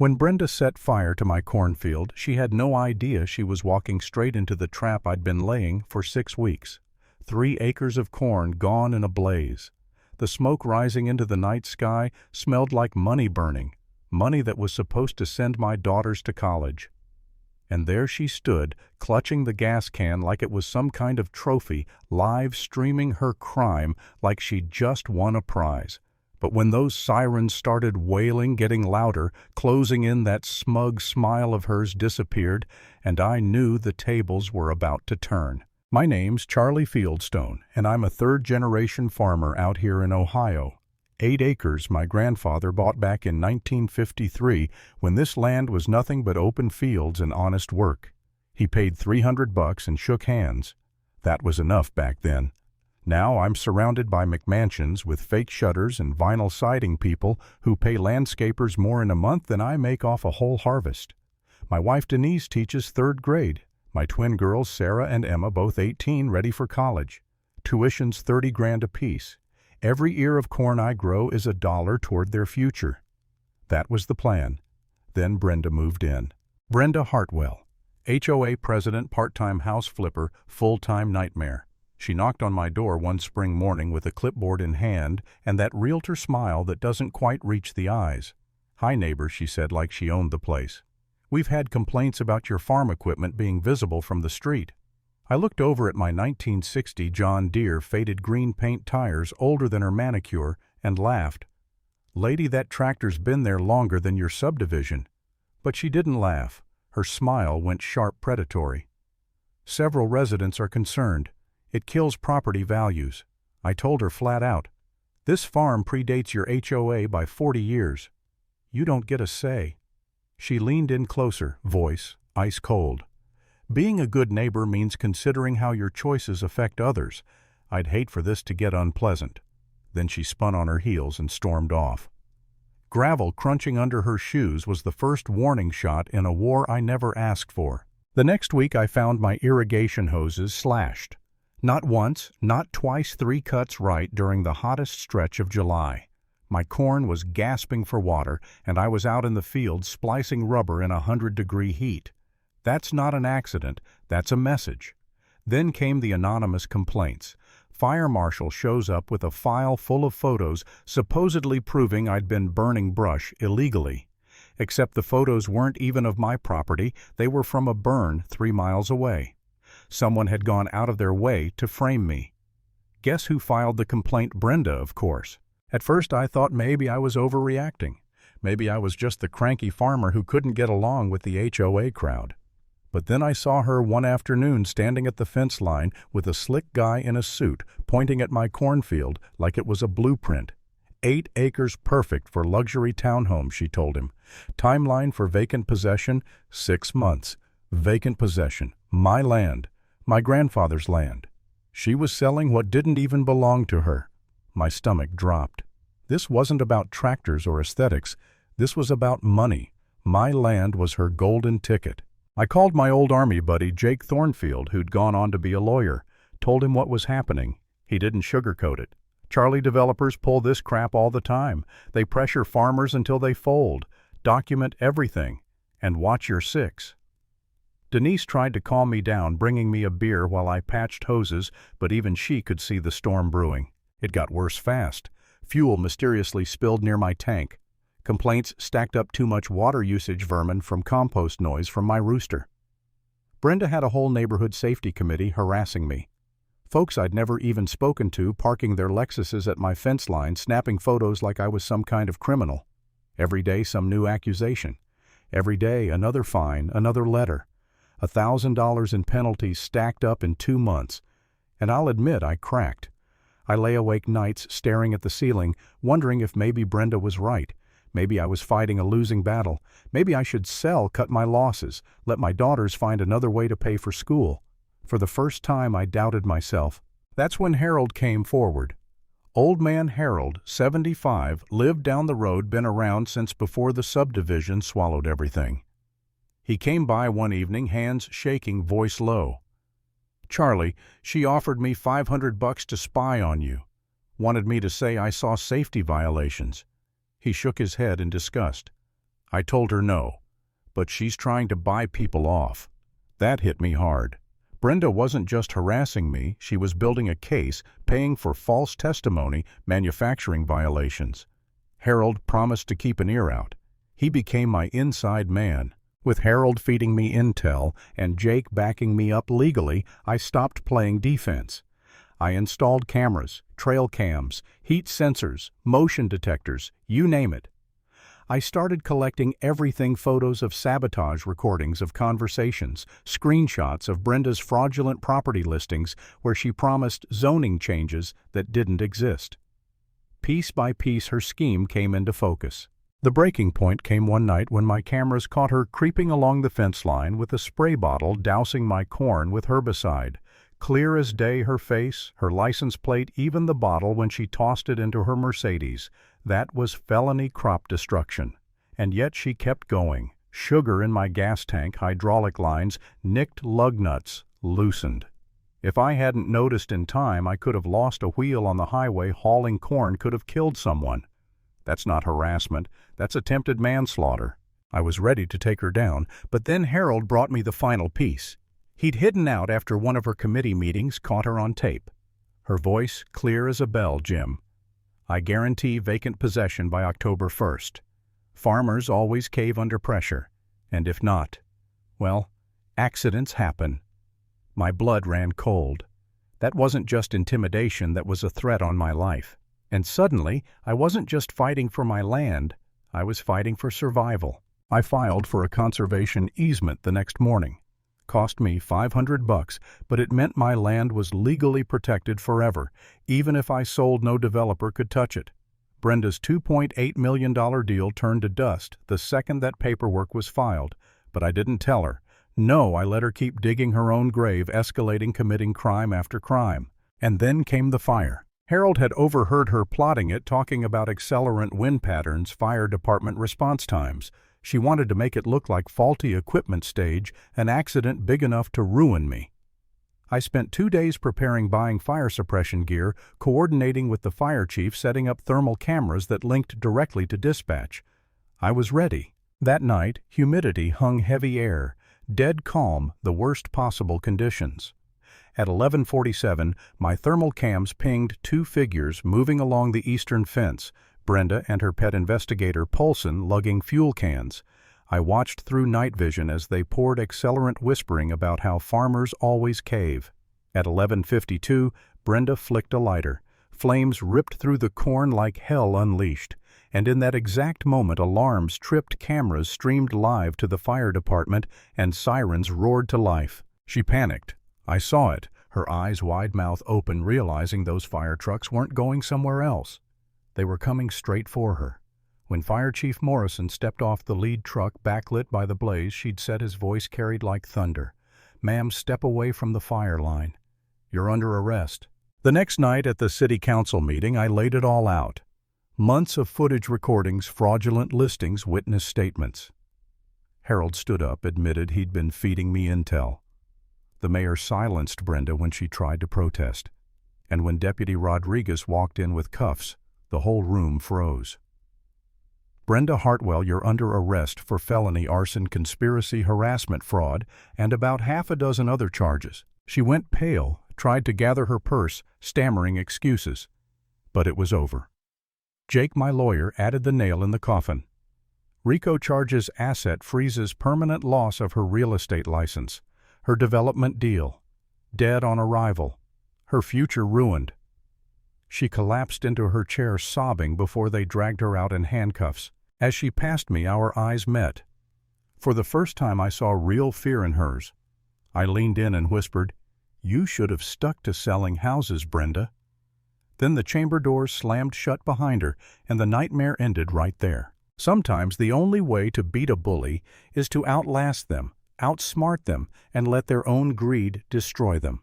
When Brenda set fire to my cornfield, she had no idea she was walking straight into the trap I'd been laying for 6 weeks. 3 acres of corn gone in a blaze. The smoke rising into the night sky smelled like money burning, money that was supposed to send my daughters to college. And there she stood, clutching the gas can like it was some kind of trophy, live streaming her crime like she'd just won a prize. But when those sirens started wailing, getting louder, closing in, that smug smile of hers disappeared, and I knew the tables were about to turn. My name's Charlie Fieldstone, and I'm a third-generation farmer out here in Ohio. 8 acres my grandfather bought back in 1953 when this land was nothing but open fields and honest work. He paid $300 and shook hands. That was enough back then. Now I'm surrounded by McMansions with fake shutters and vinyl siding people who pay landscapers more in a month than I make off a whole harvest. My wife Denise teaches 3rd grade. My twin girls Sarah and Emma, both 18, ready for college. Tuition's 30 grand apiece. Every ear of corn I grow is $1 toward their future. That was the plan. Then Brenda moved in. Brenda Hartwell, HOA president, part-time house flipper, full-time nightmare. She knocked on my door one spring morning with a clipboard in hand and that realtor smile that doesn't quite reach the eyes. "Hi, neighbor," she said like she owned the place. "We've had complaints about your farm equipment being visible from the street." I looked over at my 1960 John Deere faded green paint tires older than her manicure and laughed. "Lady, that tractor's been there longer than your subdivision." But she didn't laugh. Her smile went sharp predatory. "Several residents are concerned. It kills property values." I told her flat out, "This farm predates your HOA by 40 years. You don't get a say." She leaned in closer, voice ice cold. "Being a good neighbor means considering how your choices affect others. I'd hate for this to get unpleasant." Then she spun on her heels and stormed off. Gravel crunching under her shoes was the first warning shot in a war I never asked for. The next week I found my irrigation hoses slashed. Not once, not twice, 3 cuts right during the hottest stretch of July. My corn was gasping for water, and I was out in the field splicing rubber in 100-degree heat. That's not an accident, that's a message. Then came the anonymous complaints. Fire marshal shows up with a file full of photos supposedly proving I'd been burning brush illegally. Except the photos weren't even of my property, they were from a burn 3 miles away. Someone had gone out of their way to frame me. Guess who filed the complaint? Brenda, of course. At first I thought maybe I was overreacting. Maybe I was just the cranky farmer who couldn't get along with the HOA crowd. But then I saw her one afternoon standing at the fence line with a slick guy in a suit pointing at my cornfield like it was a blueprint. 8 acres perfect for luxury townhomes, she told him. Timeline for vacant possession, 6 months. Vacant possession. My land. My grandfather's land. She was selling what didn't even belong to her. My stomach dropped. This wasn't about tractors or aesthetics. This was about money. My land was her golden ticket. I called my old Army buddy Jake Thornfield, who'd gone on to be a lawyer, told him what was happening. He didn't sugarcoat it. "Charlie, developers pull this crap all the time. They pressure farmers until they fold. Document everything. And watch your 6. Denise tried to calm me down, bringing me a beer while I patched hoses, but even she could see the storm brewing. It got worse fast. Fuel mysteriously spilled near my tank. Complaints stacked up too much water usage vermin from compost noise from my rooster. Brenda had a whole neighborhood safety committee harassing me. Folks I'd never even spoken to parking their Lexuses at my fence line, snapping photos like I was some kind of criminal. Every day some new accusation. Every day another fine, another letter. $1,000 in penalties stacked up in 2 months. And I'll admit I cracked. I lay awake nights staring at the ceiling, wondering if maybe Brenda was right. Maybe I was fighting a losing battle. Maybe I should sell, cut my losses, let my daughters find another way to pay for school. For the first time I doubted myself. That's when Harold came forward. Old man Harold, 75, lived down the road, been around since before the subdivision swallowed everything. He came by one evening, hands shaking, voice low. "Charlie, she offered me $500 to spy on you. Wanted me to say I saw safety violations." He shook his head in disgust. I told her no, but she's trying to buy people off. That hit me hard. Brenda wasn't just harassing me, she was building a case, paying for false testimony, manufacturing violations. Harold promised to keep an ear out. He became my inside man. With Harold feeding me intel and Jake backing me up legally, I stopped playing defense. I installed cameras, trail cams, heat sensors, motion detectors, you name it. I started collecting everything: photos of sabotage recordings of conversations, screenshots of Brenda's fraudulent property listings where she promised zoning changes that didn't exist. Piece by piece her scheme came into focus. The breaking point came one night when my cameras caught her creeping along the fence line with a spray bottle dousing my corn with herbicide. Clear as day her face, her license plate, even the bottle when she tossed it into her Mercedes. That was felony crop destruction. And yet she kept going. Sugar in my gas tank, hydraulic lines, nicked lug nuts, loosened. If I hadn't noticed in time, I could have lost a wheel on the highway. Hauling corn could have killed someone. That's not harassment, that's attempted manslaughter. I was ready to take her down, but then Harold brought me the final piece. He'd hidden out after one of her committee meetings, caught her on tape. Her voice clear as a bell: Jim, I guarantee vacant possession by October 1st. Farmers always cave under pressure, and if not, well, accidents happen. My blood ran cold. That wasn't just intimidation, that was a threat on my life. And suddenly, I wasn't just fighting for my land, I was fighting for survival. I filed for a conservation easement the next morning. Cost me $500, but it meant my land was legally protected forever. Even if I sold, no developer could touch it. Brenda's $2.8 million deal turned to dust the second that paperwork was filed, but I didn't tell her. No, I let her keep digging her own grave, escalating, committing crime after crime. And then came the fire. Harold had overheard her plotting it, talking about accelerant wind patterns, fire department response times. She wanted to make it look like faulty equipment stage, an accident big enough to ruin me. I spent 2 days preparing, buying fire suppression gear, coordinating with the fire chief, setting up thermal cameras that linked directly to dispatch. I was ready. That night, humidity hung heavy air, dead calm, the worst possible conditions. At 11:47, my thermal cams pinged 2 figures moving along the eastern fence, Brenda and her pet investigator Polson lugging fuel cans. I watched through night vision as they poured accelerant, whispering about how farmers always cave. At 11:52, Brenda flicked a lighter. Flames ripped through the corn like hell unleashed. And in that exact moment, alarms tripped, cameras streamed live to the fire department, and sirens roared to life. She panicked. I saw it, her eyes wide, mouth open, realizing those fire trucks weren't going somewhere else. They were coming straight for her. When Fire Chief Morrison stepped off the lead truck, backlit by the blaze, she'd said, his voice carried like thunder, "Ma'am, step away from the fire line. You're under arrest." The next night at the city council meeting, I laid it all out. Months of footage, recordings, fraudulent listings, witness statements. Harold stood up, admitted he'd been feeding me intel. The mayor silenced Brenda when she tried to protest. And when Deputy Rodriguez walked in with cuffs, the whole room froze. "Brenda Hartwell, you're under arrest for felony arson, conspiracy, harassment, fraud, and about half a dozen other charges." She went pale, tried to gather her purse, stammering excuses. But it was over. Jake, my lawyer, added the nail in the coffin. RICO charges asset freezes, permanent loss of her real estate license, her development deal, dead on arrival, her future ruined. She collapsed into her chair, sobbing, before they dragged her out in handcuffs. As she passed me, our eyes met. For the first time, I saw real fear in hers. I leaned in and whispered, "You should have stuck to selling houses, Brenda." Then the chamber doors slammed shut behind her, and the nightmare ended right there. Sometimes the only way to beat a bully is to outlast them, outsmart them, and let their own greed destroy them.